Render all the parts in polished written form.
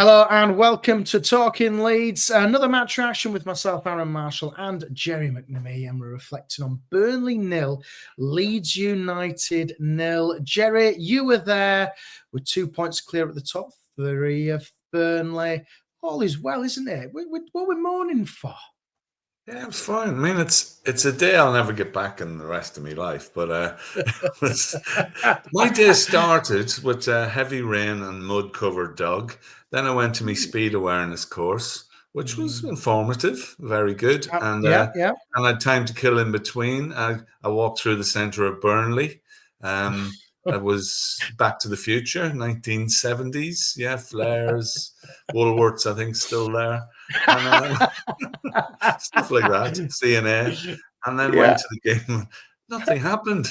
Hello and welcome to Talking Leeds. Another match reaction with myself, Aaron Marshall, and Gerry McNamee, and we're reflecting on Burnley 0, Leeds United 0. Gerry, you were there with 2 points clear at the top 3 of Burnley. All is well, isn't it? What we're mourning for? Yeah, it's fine. I mean, it's a day I'll never get back in the rest of my life. But my day started with heavy rain and mud-covered dog. Then I went to my speed awareness course, which was informative, very good, and Yeah. I had time to kill in between. I walked through the centre of Burnley. I was Back to the Future, 1970s. Yeah, flares, Woolworths, I think, still there. And stuff like that, CNA, and then went to the game. Nothing happened.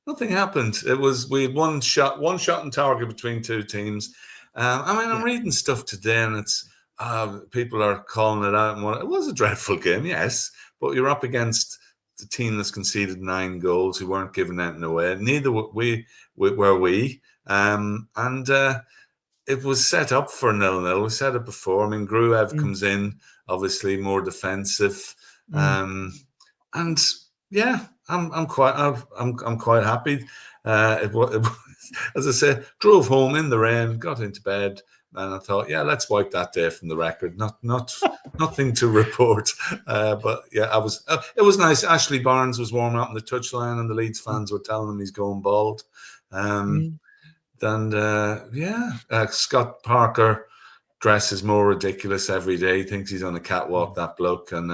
Nothing happened. We had one shot on target between two teams. I'm reading stuff today, and it's people are calling it out. And it was a dreadful game, yes, but you're up against the team that's conceded 9 goals, who weren't giving anything away. Neither were we, and it was set up for 0-0. We said it before. I mean, Gruev comes in, obviously more defensive, and yeah, I'm quite happy. As I said, drove home in the rain, got into bed, and I thought, yeah, let's wipe that day from the record. Nothing to report. But yeah, it was nice. Ashley Barnes was warming up on the touchline, and the Leeds fans were telling him he's going bald. Scott Parker dresses more ridiculous every day. He thinks he's on a catwalk, that bloke. And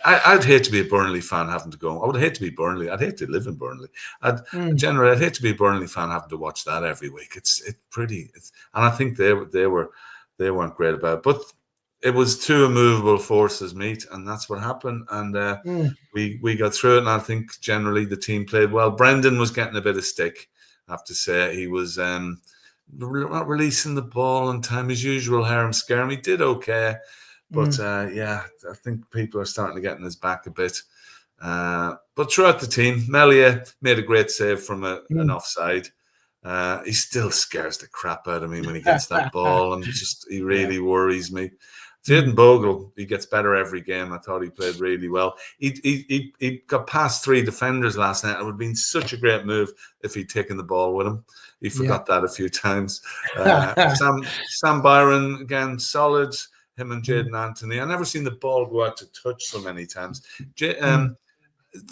I'd hate to be a Burnley fan having to go. I would hate to be Burnley. I'd hate to live in Burnley. Generally, I'd hate to be a Burnley fan having to watch that every week. And I think they weren't great about it. But it was two immovable forces meet, and that's what happened. And we got through it. And I think generally the team played well. Brendan was getting a bit of stick. I have to say he was not releasing the ball on time as usual. Harem Skerm, he did okay, but I think people are starting to get in his back a bit. But throughout the team, Melia made a great save from an offside. He still scares the crap out of me when he gets that ball, and he really worries me. Jaden Bogle, he gets better every game. I thought he played really well. He got past 3 defenders last night. It would have been such a great move if he'd taken the ball with him. He forgot that a few times. Sam Byron, again, solid. Him and Jaden Anthony. I've never seen the ball go out to touch so many times. There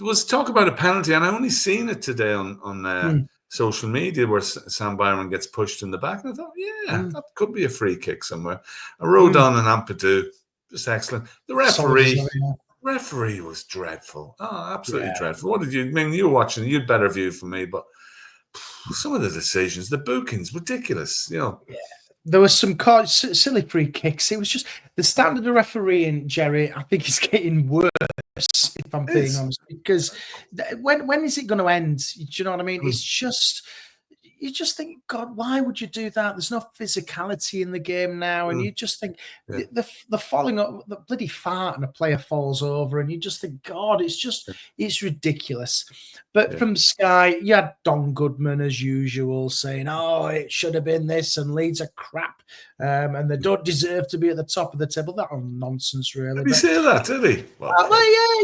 was talk about a penalty, and I only seen it today on social media where Sam Byron gets pushed in the back. And I thought, that could be a free kick somewhere. I wrote on an Ampadu, just excellent. The referee was dreadful. Oh, absolutely dreadful. What did you mean? You were watching, you had better view from me, but some of the decisions, the bookings, ridiculous, Yeah. There was some silly free kicks. It was just the standard of refereeing, Gerry, I think is getting worse, if I'm being honest, because when is it going to end? Do you know what I mean? It's just, you just think, God, why would you do that? There's no physicality in the game now. And you just think the falling up, the bloody fart and a player falls over, and you just think, God, it's ridiculous. But from Sky, you had Don Goodman, as usual, saying, oh, it should have been this, and Leeds are crap, and they don't deserve to be at the top of the table. That was nonsense, really. Did he say that, did he?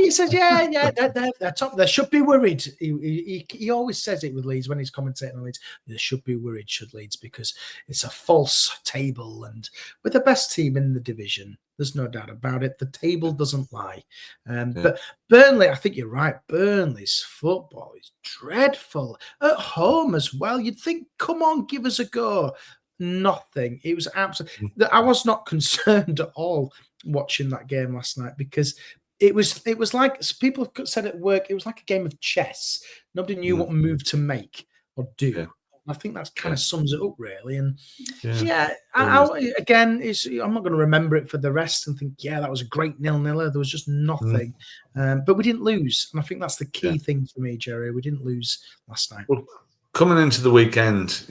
He says, they're top. They should be worried. He always says it with Leeds when he's commentating on Leeds. They should be worried, should Leeds, because it's a false table, and we're the best team in the division. There's no doubt about it. The table doesn't lie. But Burnley, I think you're right. Burnley's football is dreadful. At home as well. You'd think, come on, give us a go. Nothing. It was absolutely. I was not concerned at all watching that game last night, because it was like people said at work, it was like a game of chess. Nobody knew what move to make or do. Yeah. I think that kind of sums it up, really. And again, I'm not going to remember it for the rest and think, that was a great 0-0. There was just nothing. But we didn't lose. And I think that's the key thing for me, Gerry. We didn't lose last night. Well, coming into the weekend,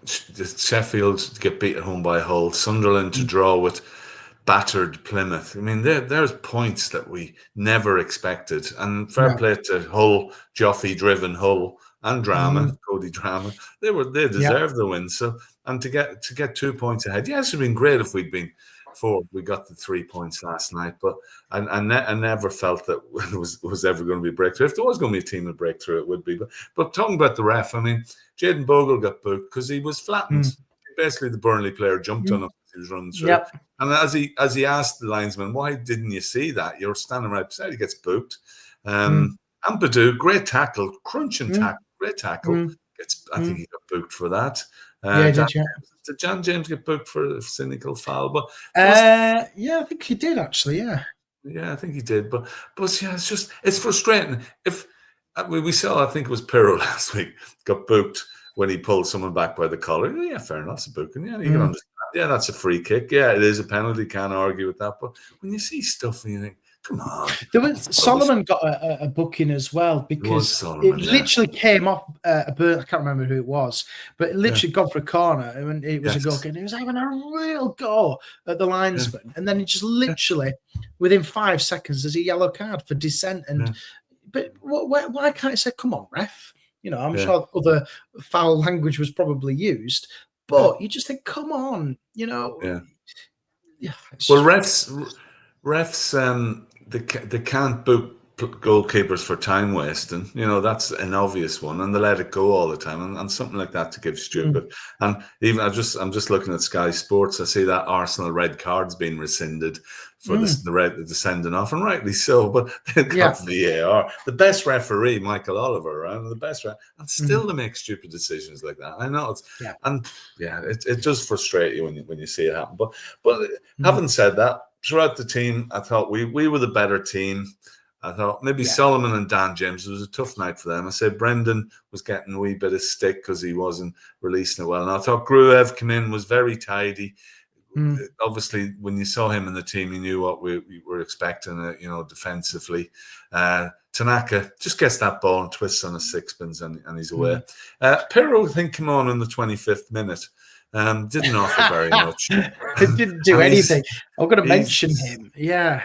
Sheffield to get beat at home by Hull, Sunderland to draw with battered Plymouth. I mean, there's points that we never expected. And fair play to Hull, Joffy-driven Hull, and Cody Drama. They deserve the win. So and to get 2 points ahead. Yes, it'd been great if we'd been 4. We got the 3 points last night, but I never felt that it was ever going to be a breakthrough. If there was going to be a team of breakthrough, it would be. But talking about the ref, I mean, Jayden Bogle got booked because he was flattened. Basically, the Burnley player jumped on him as he was running through. Yep. And as he asked the linesman, why didn't you see that? You're standing right beside. He gets booked. And Badou, great tackle, crunching tackle, great tackle. I think he got booked for that. Did John James get booked for a cynical foul? But yeah, I think he did actually. Yeah, I think he did. But yeah, it's frustrating. If we saw, I think it was Pirro last week got booked when he pulled someone back by the collar. Yeah, fair enough, it's a booking. Yeah, you can understand. Yeah, that's a free kick. Yeah, it is a penalty. Can't argue with that. But when you see stuff and you think, come on. Solomon got a booking as well because it literally came off a burn. I can't remember who it was, but it literally gone for a corner and it was a goal. And he was having a real go at the linesman, and then he just literally within 5 seconds there's a yellow card for dissent. And but why can't I say, come on, ref? You know, I'm sure other foul language was probably used, but you just think, come on, you know. Yeah. Well, refs, they can't book goalkeepers for time wasting. You know, that's an obvious one, and they let it go all the time, and something like that to give stupid. And even I'm just looking at Sky Sports. I see that Arsenal red card's been rescinded for the sending off, and rightly so. But they've got VAR, the best referee, Michael Oliver, right? The best referee, and still they make stupid decisions like that. I know it does frustrate you when you see it happen. But having said that, throughout the team, I thought we were the better team. I thought maybe Solomon and Dan James, it was a tough night for them. I said Brendan was getting a wee bit of stick because he wasn't releasing it well. And I thought Gruev came in, was very tidy. Obviously, when you saw him in the team, you knew what we were expecting, defensively. Tanaka just gets that ball and twists on a sixpence and he's away. Pirro, I think, came on in the 25th minute. Didn't offer very much. It didn't do anything. I'm going to mention him. Yeah,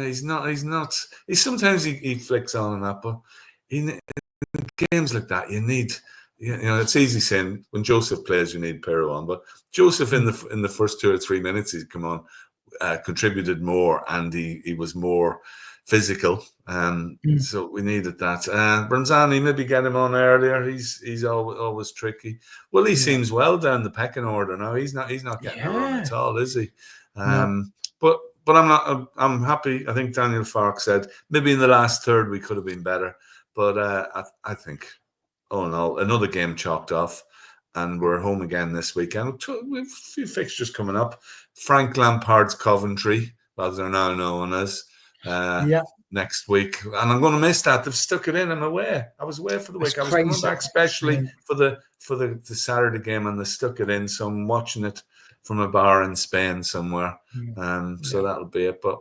he's not. Sometimes he flicks on and that, but in games like that, you need. It's easy saying when Joseph plays, you need Pirro on, but Joseph in the first 2 or 3 minutes he'd come on, contributed more, and he was more physical. So we needed that. Bronzani, maybe get him on earlier. He's always tricky. Well, he seems well down the pecking order now. He's not getting a run at all, is he? But I'm not. I'm happy. I think Daniel Farke said maybe in the last third we could have been better. But I think, oh no, another game chalked off, and we're home again this weekend. We have a few fixtures coming up. Frank Lampard's Coventry, as they're now known as. Next week, and I'm going to miss that. They've stuck it in. I'm away. I was away for the week. I was coming back especially for the Saturday game, and they stuck it in. So I'm watching it from a bar in Spain somewhere. So that'll be it. But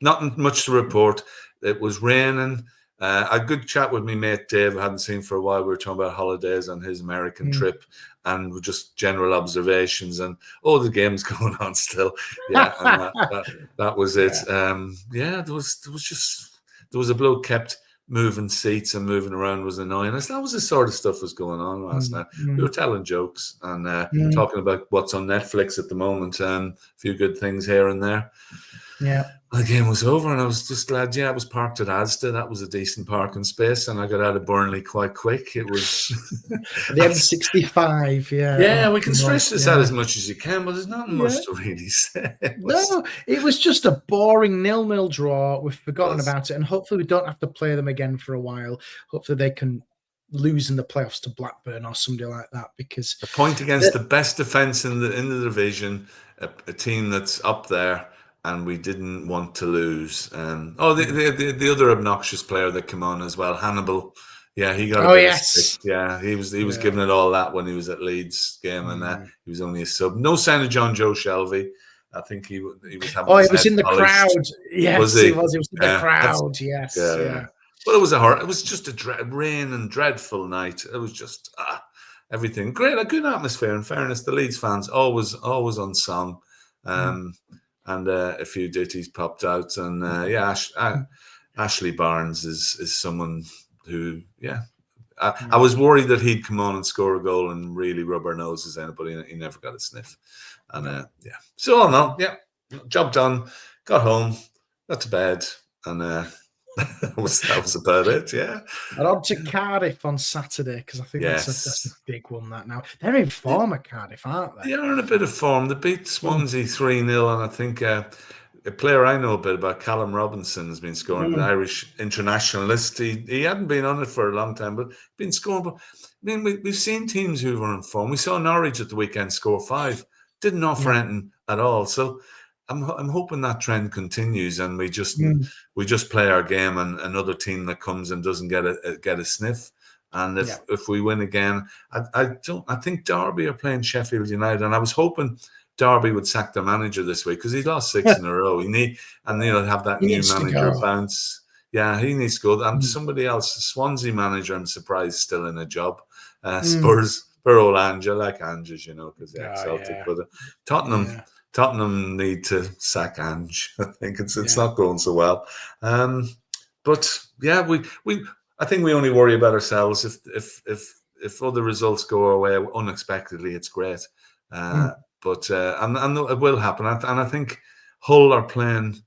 not much to report. It was raining. A good chat with me mate Dave, I hadn't seen for a while. We were talking about holidays on his American trip, and just general observations. And the game's going on still. Yeah, and that was it. There was a bloke kept moving seats and moving around, was annoying us. That was the sort of stuff was going on last night. We were telling jokes and talking about what's on Netflix at the moment. A few good things here and there. Yeah. The game was over, and I was just glad. I was parked at Asda. That was a decent parking space, and I got out of Burnley quite quick. It was the M65. Yeah, we can stretch this out as much as you can, but there's not much to really say. It was just a boring 0-0 draw. We've forgotten about it, and hopefully we don't have to play them again for a while. Hopefully they can lose in the playoffs to Blackburn or somebody like that, because a point against the best defence in the division, a team that's up there. And we didn't want to lose. The other obnoxious player that came on as well, Hannibal. Yeah, he got a bit of stick. Yeah, he was giving it all that when he was at Leeds game, and he was only a sub. No sign of John Joe Shelby. I think he was having. He was in the crowd. Yes, he was. He was in the crowd. Yes. Yeah. Well, it was just a rain and dreadful night. It was just everything great. A good atmosphere. In fairness, the Leeds fans always on song. And a few ditties popped out, and Ashley Barnes is someone who I was worried that he'd come on and score a goal and really rub our noses in it, but he never got a sniff. And so all in all, job done. Got home, got to bed, and that was about it. Yeah. And on to Cardiff on Saturday, because I think that's a big one. That now they're in form at Cardiff, aren't they? They are in a bit of form. They beat Swansea 3-0, and I think a player I know a bit about, Callum Robinson, has been scoring. The Irish internationalist. He hadn't been on it for a long time, but been scoring. But I mean, we've seen teams who are in form. We saw Norwich at the weekend score 5. Didn't offer anything at all. So I'm hoping that trend continues, and we just play our game, and another team that comes and doesn't get a sniff. And if we win again, I think Derby are playing Sheffield United, and I was hoping Derby would sack their manager this week because he's lost 6 in a row. Have that new manager bounce. Yeah, he needs to go. And somebody else, Swansea manager, I'm surprised still in a job. Spurs, poor old Ange, I like Ange, because they're Celtic. But Tottenham need to sack Ange. I think it's not going so well. But yeah, I think we only worry about ourselves. If other results go our way unexpectedly, it's great. But and it will happen. And I think Hull are playing.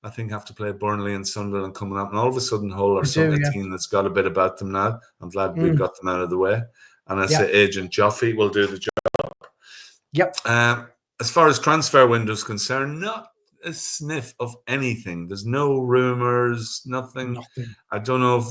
I think have to play Burnley and Sunderland coming up, and all of a sudden Hull are a team that's got a bit about them now. I'm glad we've got them out of the way. And I say Agent Joffrey will do the job. Yep. As far as transfer windows concerned, not a sniff of anything. There's no rumours, nothing. I don't know if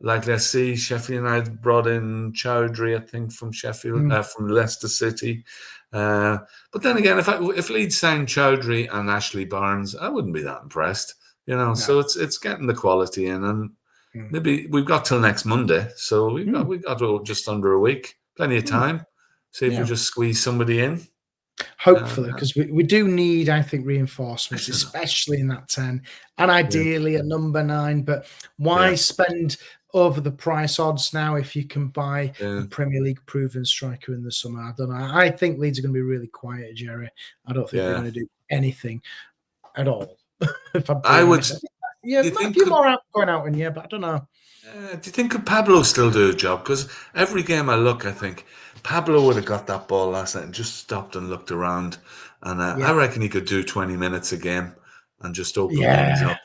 let's see, Sheffield United brought in Chowdhury, I think, from Sheffield, from Leicester City. But then again, if Leeds signed Chowdhury and Ashley Barnes, I wouldn't be that impressed. So it's getting the quality in, and maybe we've got till next Monday, so we've got just under a week, plenty of time. See if we just squeeze somebody in. Hopefully, because we do need, I think, reinforcements, especially in that 10, and ideally at number 9. But why spend over the price odds now if you can buy a Premier League proven striker in the summer? I don't know. I think Leeds are going to be really quiet, Jerry. I don't think they're going to do anything at all. If I'm being honest. A few more going out in but I don't know. Do you think could Pablo still do a job? Because every game I look, I think Pablo would have got that ball last night and just stopped and looked around. And I reckon he could do 20 minutes a game and just open things up.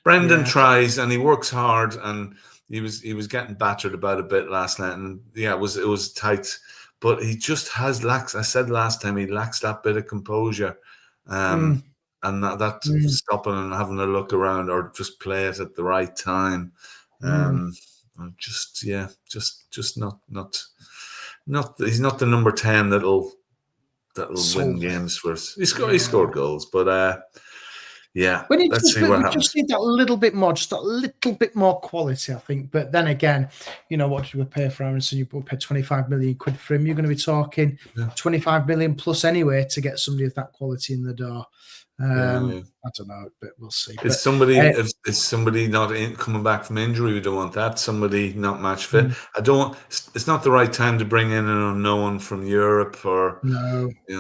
Brendan tries and he works hard, and he was getting battered about a bit last night, and it was tight. But he just lacks. I said last time he lacks that bit of composure, and that stopping and having a look around or just play it at the right time. Just not. He's not the number 10 that'll win games for us. He scored goals, but let's see what happens. We just need that little bit more, just that little bit more quality, I think. But then again, what did we pay for Aronson? You pay 25 million quid for him. You're going to be talking 25 million plus anyway to get somebody of that quality in the door. I don't know, but we'll see. Is somebody not coming back from injury? We don't want that. Somebody not match fit. It's not the right time to bring in an unknown from Europe or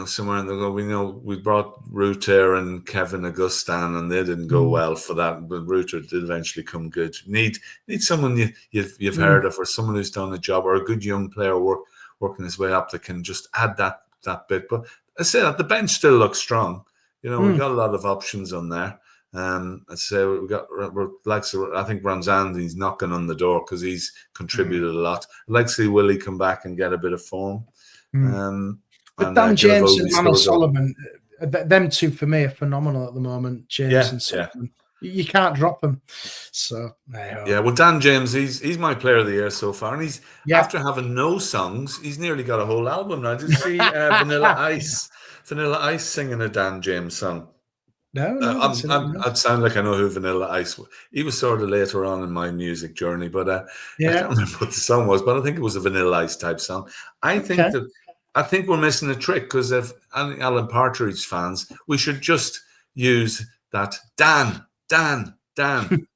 somewhere in the go. We know we brought Ruter and Kevin Augustin, and they didn't go well for that. But Ruter did eventually come good. Need someone you've heard of, or someone who's done a job, or a good young player working his way up that can just add that bit. But I say that the bench still looks strong. We've got a lot of options on there. I say I think Ramzan, knocking on the door because he's contributed a lot. I'd like to see Willie come back and get a bit of form. But Dan James and Manor Solomon, them two for me are phenomenal at the moment. James and Solomon. You can't drop them. So well, Dan James, he's my player of the year so far, and he's after having no songs, he's nearly got a whole album now. Did you see Vanilla Ice? Vanilla Ice singing a Dan James song. No. I'd sound like I know who Vanilla Ice was. He was sort of later on in my music journey, but I can't remember what the song was, but I think it was a Vanilla Ice type song. I think we're missing a trick, because if Alan Partridge fans, we should just use that Dan.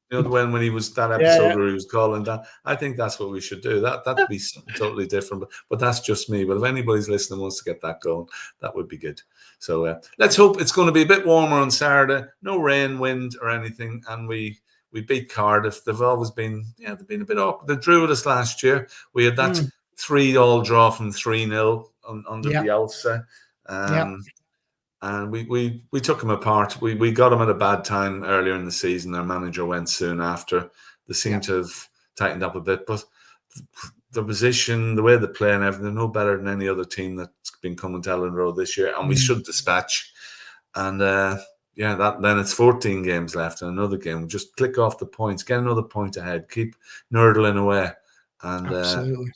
When he was that episode where he was calling Dan. I think that's what we should do. That'd be something totally different. But that's just me. But if anybody's listening wants to get that going, that would be good. So let's hope it's going to be a bit warmer on Saturday. No rain, wind, or anything, and we we beat Cardiff. They've always been, they've been a bit awkward. They drew with us last year. We had that 3-all draw from 3-0 under Bielsa. And we took them apart. We got them at a bad time earlier in the season. Their manager went soon after. They seem to have tightened up a bit, but the position, the way they play and everything, they're no better than any other team that's been coming to Ellen Road this year, and we should dispatch. And then it's 14 games left and another game. Just click off the points, get another point ahead, keep nurdling away, and absolutely,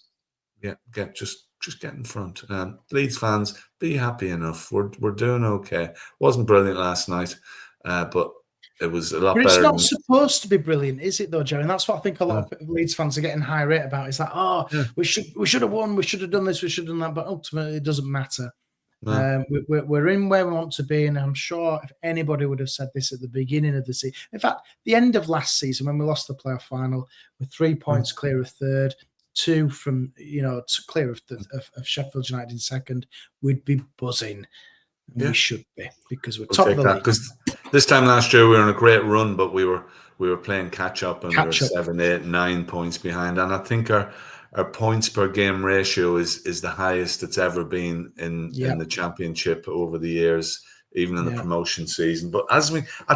just get in front. Leeds fans, be happy enough. We're doing okay. Wasn't brilliant last night, but it was a lot better. But it's not supposed to be brilliant, is it, though, Jerry? And that's what I think a lot of Leeds fans are getting high rate about. It's like, we should have won, we should have done this, we should have done that. But ultimately, it doesn't matter. No. We're in where we want to be, and I'm sure if anybody would have said this at the beginning of the season, in fact, the end of last season when we lost the playoff final, with 3 points clear of third, 2 from clear of Sheffield United in second, we'd be buzzing. We should be, because we're top of the league. Because this time last year we were on a great run, but we were playing catch up, and we were 7, 8, 9 points behind. And I think our points per game ratio is the highest it's ever been in the championship over the years, even in the promotion season. But I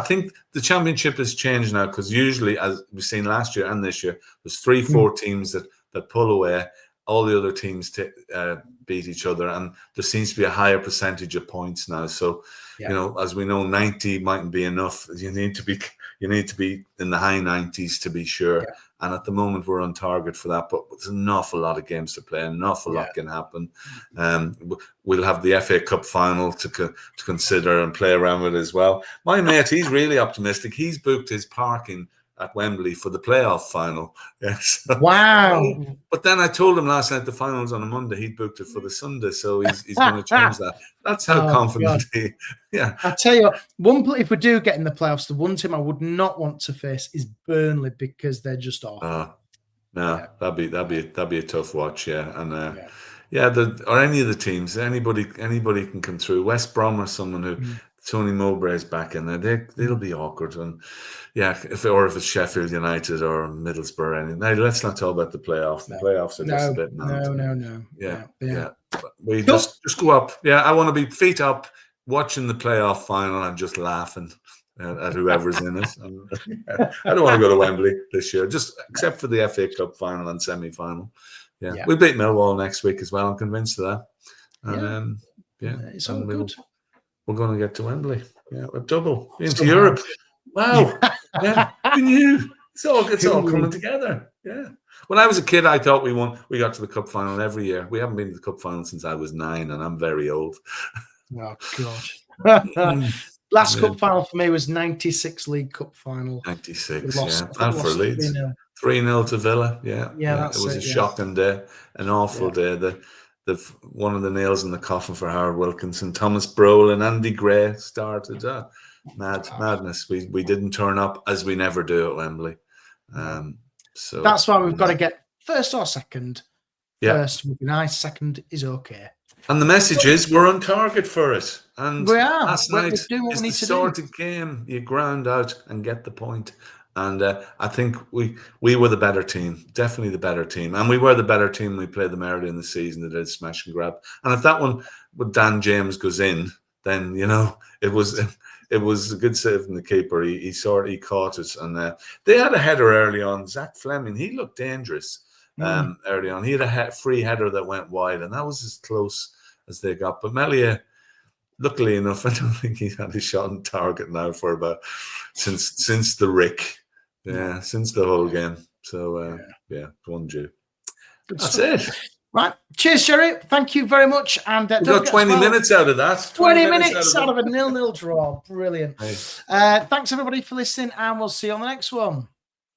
think the championship has changed now, because usually, as we've seen last year and this year, there's 3-4 teams that pull away. All the other teams beat each other, and there seems to be a higher percentage of points now. So, as we know, 90 mightn't be enough. You need to be in the high 90s to be sure. Yeah. And at the moment, we're on target for that. But there's an awful lot of games to play. An awful lot can happen. We'll have the FA Cup final to consider and play around with as well. My mate, he's really optimistic. He's booked his parking at Wembley for the playoff final. Wow. But then I told him last night the final's on a Monday. He'd booked it for the Sunday, so he's going to change that. That's how confident he. Yeah. I tell you what, if we do get in the playoffs, the one team I would not want to face is Burnley, because they're just awful. That'd be a tough watch, and or any of the teams, anybody can come through. West Brom or someone who Tony Mowbray's back in there, they'll be awkward. And if it's Sheffield United or Middlesbrough, anything. Now, let's not talk about the playoffs. The playoffs are just a bit No. Yeah. We just go up. Yeah, I want to be feet up, watching the playoff final and just laughing at whoever's in it. And, I don't want to go to Wembley this year, just except for the FA Cup final and semi-final. We beat Millwall next week as well. I'm convinced of that. And it's all good. We're going to get to Wembley. A double into Europe. Wow. Who knew? It's all coming together. Yeah. When I was a kid, I thought we got to the cup final every year. We haven't been to the cup final since I was 9, and I'm very old. Oh, gosh. Last cup final for me was 96 League Cup final. 96, and for Leeds. 3-0 to Villa. Yeah. It was a shocking day, an awful day. One of the nails in the coffin for Howard Wilkinson, Thomas Brolin, Andy Gray started. Madness. We didn't turn up, as we never do at Wembley. So that's why we've got to get first or second. First would be nice. Second is okay. And the message is we're on target for it. And we are. Last night is the sort of game you ground out and get the point. And I think we were the better team, definitely the better team. And we were the better team. We played them early in the season. They did smash and grab. And if that one with Dan James goes in, then, it was a good save from the keeper. He caught it. And they had a header early on. Zach Fleming, he looked dangerous early on. He had a free header that went wide, and that was as close as they got. But Melia, luckily enough, I don't think he's had a shot on target now for about since the Rick. Yeah, since the whole game. So, one due. That's it. Right. Cheers, Gerry. Thank you very much. And we got 20 minutes out of that. 20 minutes out of a 0-0 draw. Brilliant. Thanks, everybody, for listening, and we'll see you on the next one.